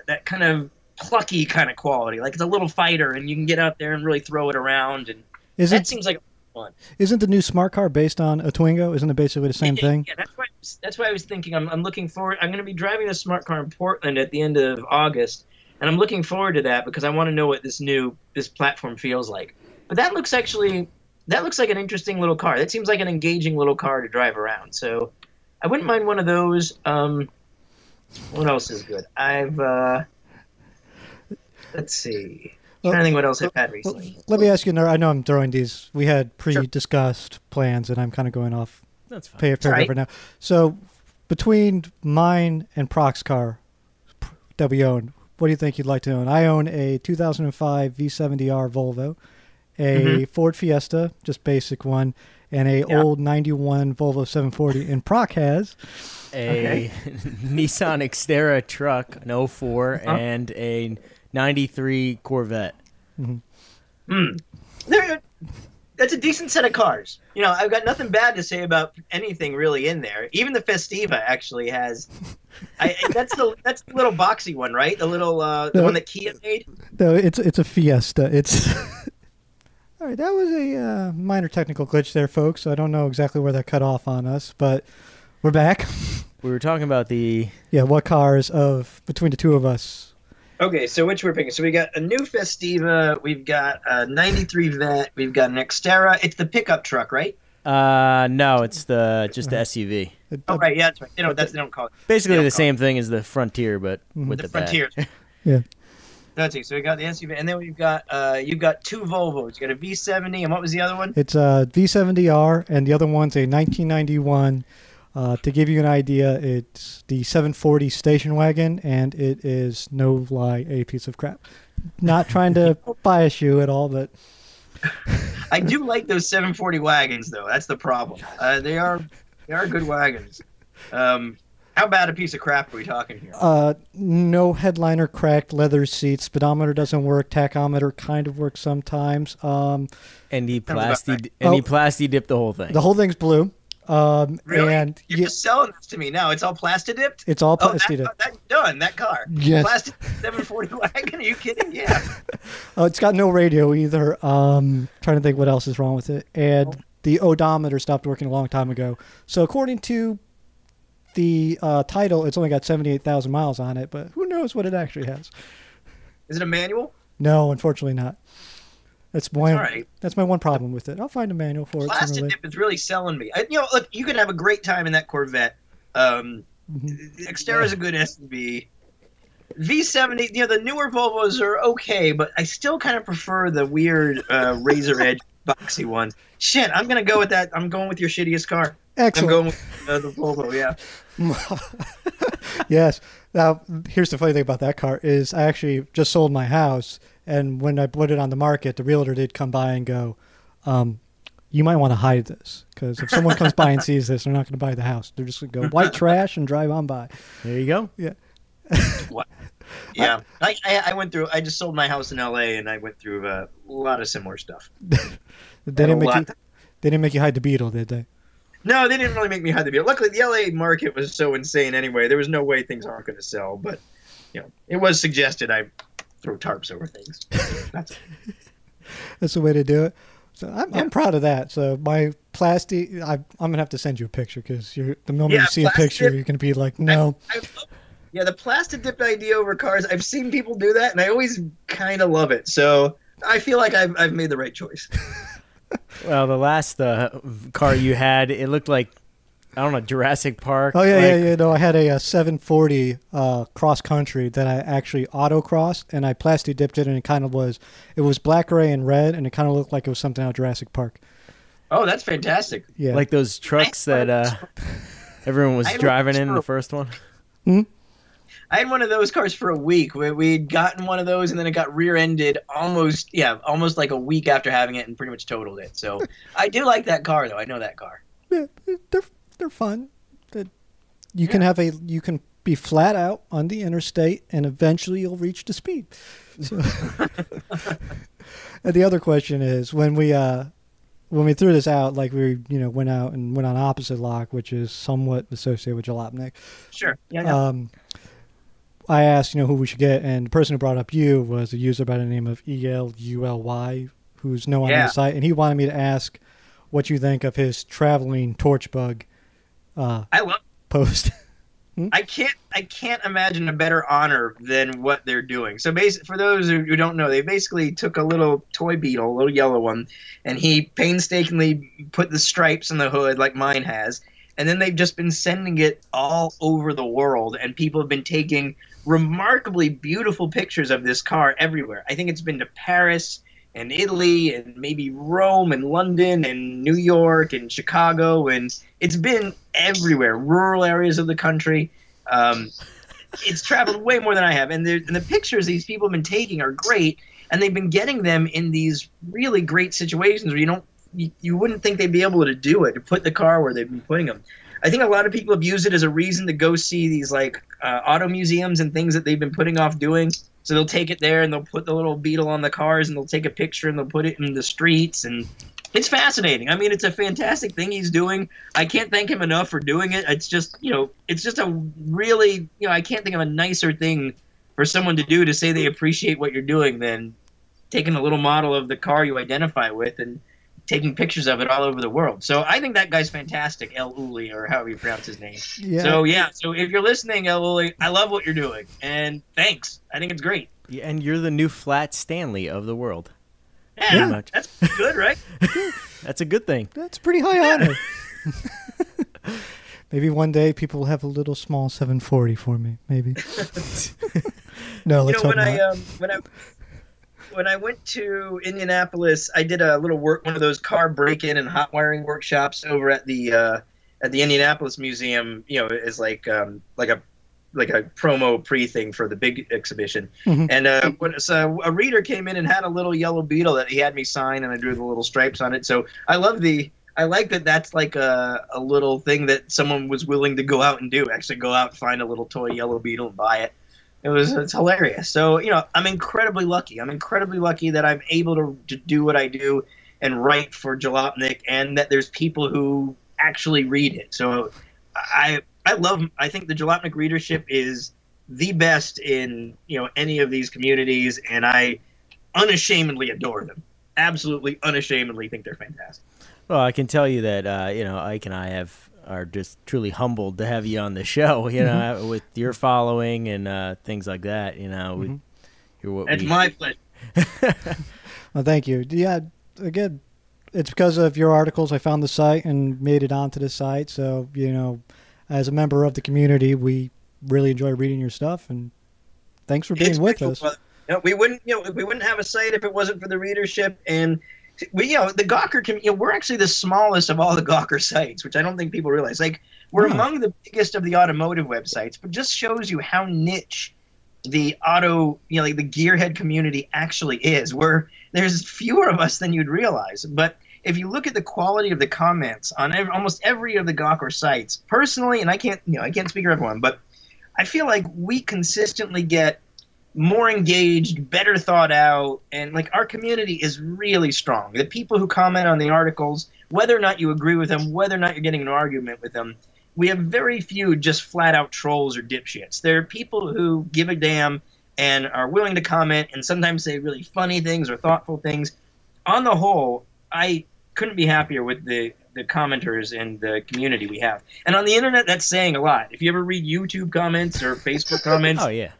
that kind of plucky kind of quality. Like it's a little fighter, and you can get out there and really throw it around, and seems like fun. Isn't the new Smart car based on a Twingo? Isn't it basically the same thing? Yeah, that's why I was thinking. I'm looking forward. I'm going to be driving a Smart car in Portland at the end of August, and I'm looking forward to that because I want to know what this platform feels like. But that looks like an interesting little car. That seems like an engaging little car to drive around. So I wouldn't mind one of those. What else is good? Let's see. Well, Trying to think what else I've had recently. Let me ask you another. I know I'm throwing these. We had pre-discussed plans, and I'm kind of going off That's fine. paragraph right. right now. So between mine and Proc's car that we own, what do you think you'd like to own? I own a 2005 V70R Volvo, a Ford Fiesta, just basic one, and a old 91 Volvo 740. And Proc has A Nissan Xterra truck, an 04, and a 93 Corvette. That's a decent set of cars. You know, I've got nothing bad to say about anything really in there. Even the Festiva actually has. That's the little boxy one, right? The little the one that Kia made. no, it's a Fiesta. It's all right. That was a minor technical glitch there, folks. So I don't know exactly where that cut off on us, but we're back. We were talking about the What cars of between the two of us? Okay, so which we're picking? So we got a new Festiva, we've got a 93 Vet, we've got an Xterra. It's the pickup truck, right? no, it's just the SUV. Oh, right, yeah, that's right. They don't call it. Basically They don't the call same thing as the Frontier, but with the the back. Frontier. Yeah. That's it. So we got the SUV, and then we've got you've got two Volvos. You got a V70, and what was the other one? It's a V70R, and the other one's a 1991. To give you an idea, it's the 740 station wagon, and it is, no lie, a piece of crap. Not trying to bias you at all, but I do like those 740 wagons, though. That's the problem. They are good wagons. How bad a piece of crap are we talking here? no headliner, cracked leather seats, speedometer doesn't work, tachometer kind of works sometimes. And he right. plasti dipped the whole thing. The whole thing's blue. Really? And You're just selling this to me now. It's all plastic dipped? it's all Oh, plasti dipped. that's done, that car. Yes. Plastic 740 wagon? Are you kidding? Yeah. It's got no radio either. Trying to think what else is wrong with it. And the odometer stopped working a long time ago. So according to the title, it's only got 78,000 miles on it, but who knows what it actually has. Is it a manual? No, unfortunately not. That's my all right. That's my one problem with it. I'll find a manual for it. Plastic sooner or dip is really selling me. Look, you can have a great time in that Corvette. Xterra is a good SUV. V70, the newer Volvos are okay, but I still kind of prefer the weird razor edge boxy ones. Shit, I'm gonna go with that. I'm going with your shittiest car. Excellent. I'm going with the Volvo. Yeah. Yes. Now, here's the funny thing about that car is I actually just sold my house, and when I put it on the market, the realtor did come by and go, you might want to hide this, because if someone comes by and sees this, they're not going to buy the house. They're just going to go white trash and drive on by. There you go. Yeah. What? Yeah. I went through. I just sold my house in L.A. and I went through a lot of similar stuff. They didn't make you hide the Beetle, did they? No, they didn't really make me hide the Beetle. Luckily, the LA market was so insane anyway. There was no way things aren't going to sell. But, it was suggested I throw tarps over things. That's the way to do it. So I'm proud of that. So my plastic, I'm going to have to send you a picture, because the moment you see a picture, you're going to be like, no. The plastic dip idea over cars, I've seen people do that, and I always kind of love it. So I feel like I've made the right choice. Well, the last car you had, it looked like, I don't know, Jurassic Park. Oh, yeah. No, I had a 740 cross country that I actually autocrossed, and I plastic dipped it, and it was black, gray, and red, and it kind of looked like it was something out of Jurassic Park. Oh, that's fantastic. Yeah. Like those trucks that everyone was driving in the first one. I had one of those cars for a week. We'd gotten one of those, and then it got rear-ended almost like a week after having it, and pretty much totaled it. So I do like that car, though. I know that car. Yeah, they're fun. You can be flat out on the interstate, and eventually you'll reach the speed. So, and the other question is, when we threw this out, like we went out and went on opposite lock, which is somewhat associated with Jalopnik. Sure. Yeah. I asked, who we should get, and the person who brought up you was a user by the name of ELULY, who's on the site, and he wanted me to ask what you think of his traveling torch bug I love post. I can't imagine a better honor than what they're doing. So basically, for those who don't know, they basically took a little toy beetle, a little yellow one, and he painstakingly put the stripes on the hood like mine has, and then they've just been sending it all over the world, and people have been taking remarkably beautiful pictures of this car everywhere. I think it's been to Paris and Italy and maybe Rome and London and New York and Chicago, and it's been everywhere, rural areas of the country. It's traveled way more than I have, and the pictures these people have been taking are great, and they've been getting them in these really great situations where you wouldn't think they'd be able to do it, to put the car where they've been putting them. I think a lot of people have used it as a reason to go see these like auto museums and things that they've been putting off doing. So they'll take it there and they'll put the little Beetle on the cars and they'll take a picture and they'll put it in the streets, and it's fascinating. I mean, it's a fantastic thing he's doing. I can't thank him enough for doing it. It's just, it's just a really, I can't think of a nicer thing for someone to do, to say they appreciate what you're doing, than taking a little model of the car you identify with and taking pictures of it all over the world. So I think that guy's fantastic, El Uli, or however you pronounce his name. Yeah. So if you're listening, El Uli, I love what you're doing, and thanks. I think it's great. Yeah, and you're the new Flat Stanley of the world. Yeah, that's good, right? That's a good thing. That's pretty high honor. Maybe one day people will have a little small 740 for me. Maybe. No, let's hope not. When I went to Indianapolis, I did a little work, one of those car break-in and hot wiring workshops over at the Indianapolis Museum. As like a promo pre-thing for the big exhibition. Mm-hmm. And so a reader came in and had a little yellow Beetle that he had me sign, and I drew the little stripes on it. So I like that. That's like a little thing that someone was willing to go out and do. Actually, go out and find a little toy yellow Beetle and buy it. It's hilarious. So, I'm incredibly lucky. I'm incredibly lucky that I'm able to do what I do and write for Jalopnik, and that there's people who actually read it. So I think the Jalopnik readership is the best in, any of these communities, and I unashamedly adore them. Absolutely unashamedly think they're fantastic. Well, I can tell you that, Ike and I are just truly humbled to have you on the show, with your following and things like that, It's my pleasure. Well, thank you. Yeah, again, it's because of your articles I found the site and made it onto the site. So, as a member of the community, we really enjoy reading your stuff, and thanks for being with us. We wouldn't have a site if it wasn't for the readership, and the Gawker we're actually the smallest of all the Gawker sites, which I don't think people realize. Like, we're among the biggest of the automotive websites, but just shows you how niche the auto, the gearhead community actually is. Where there's fewer of us than you'd realize. But if you look at the quality of the comments on almost every of the Gawker sites, personally, and I can't speak for everyone, but I feel like we consistently get more engaged, better thought out, and our community is really strong. The people who comment on the articles, whether or not you agree with them, whether or not you're getting an argument with them, we have very few just flat out trolls or dipshits. There are people who give a damn and are willing to comment and sometimes say really funny things or thoughtful things. On the whole, I couldn't be happier with the commenters and the community we have. And on the internet, that's saying a lot. If you ever read YouTube comments or Facebook comments, oh yeah,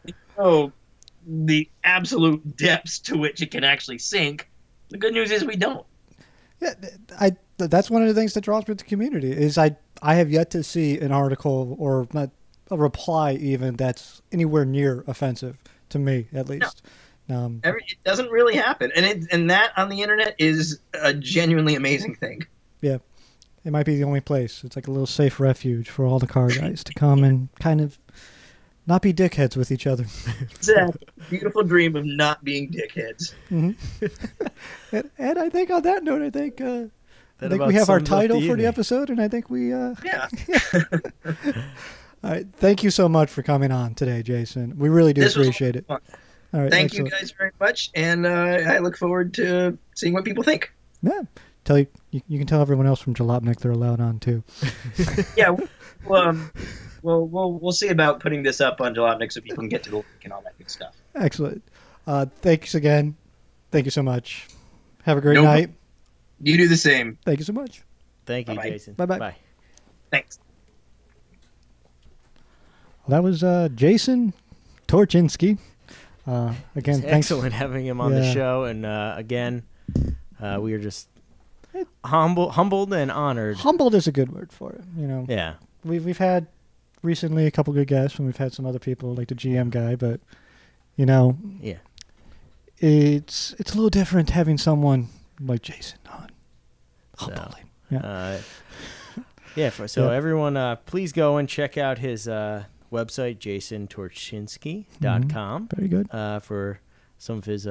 the absolute depths to which it can actually sink. The good news is we don't. Yeah, that's one of the things that draws me to the community is I have yet to see an article or a reply even that's anywhere near offensive to me, at least. No. It doesn't really happen, and that on the internet is a genuinely amazing thing. Yeah, it might be the only place. It's like a little safe refuge for all the car guys to come and kind of not be dickheads with each other. It's a beautiful dream of not being dickheads. Mm-hmm. and I think on that note, I think we have our title for the episode, and I think we... Yeah. All right. Thank you so much for coming on today, Jason. We really do appreciate it. All right, Thank you guys very much, and I look forward to seeing what people think. Yeah. You can tell everyone else from Jalopnik they're allowed on, too. Yeah. We'll see about putting this up on Jalopnik so people can get to the link and all that good stuff. Excellent. Thanks again. Thank you so much. Have a great night. You do the same. Thank you so much. Thank you, Bye-bye. Jason. Bye-bye. Bye. Thanks. Well, that was Jason Torchinsky. Again, it's excellent having him on the show. And again, we are just humbled and honored. Humbled is a good word for it. Yeah. We've had recently a couple good guests, and we've had some other people like the GM guy, but Yeah. it's a little different having someone like Jason on. Humbling. So everyone, please go and check out his website, jasontorchinsky.com. Very good. For some of his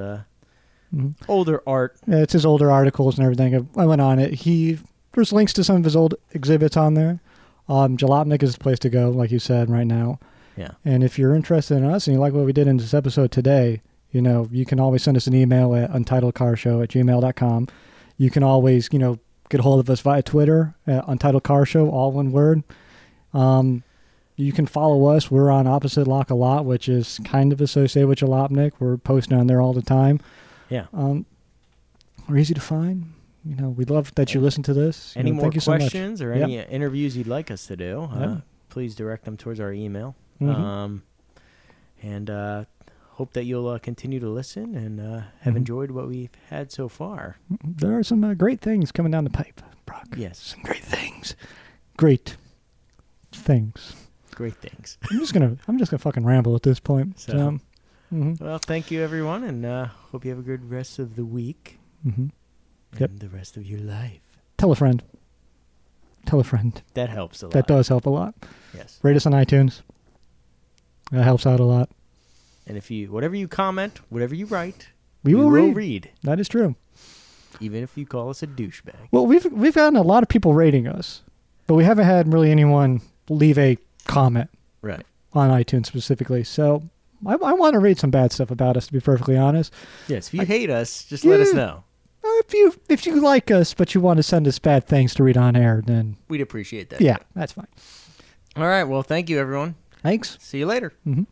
older art. Yeah, it's his older articles and everything. I went on it. There's links to some of his old exhibits on there. Jalopnik is the place to go, like you said, right now. Yeah. And if you're interested in us and you like what we did in this episode today, you can always send us an email at untitledcarshow@gmail.com. You can always, get a hold of us via Twitter at Untitled Car Show, all one word. You can follow us. We're on Opposite Lock a Lot, which is kind of associated with Jalopnik. We're posting on there all the time. Yeah. We're easy to find. We love that you listen to this. Any more questions or any interviews you'd like us to do, please direct them towards our email. And hope that you'll continue to listen and have enjoyed what we've had so far. There are some great things coming down the pipe, Brock. Yes. Some great things. Great things. Great things. I'm just gonna fucking ramble at this point. Well, thank you, everyone, and hope you have a good rest of the week. Mm-hmm. And the rest of your life. Tell a friend. Tell a friend. That helps a lot. That does help a lot. Yes. Rate us on iTunes. That helps out a lot. And whatever you comment, whatever you write, we will read. That is true. Even if you call us a douchebag. Well, we've gotten a lot of people rating us, but we haven't had really anyone leave a comment. Right. On iTunes specifically. So I want to read some bad stuff about us, to be perfectly honest. Yes, if you hate us, just let us know. If you like us, but you want to send us bad things to read on air, then we'd appreciate that. Yeah, that's fine. All right. Well, thank you, everyone. Thanks. See you later. Mm-hmm.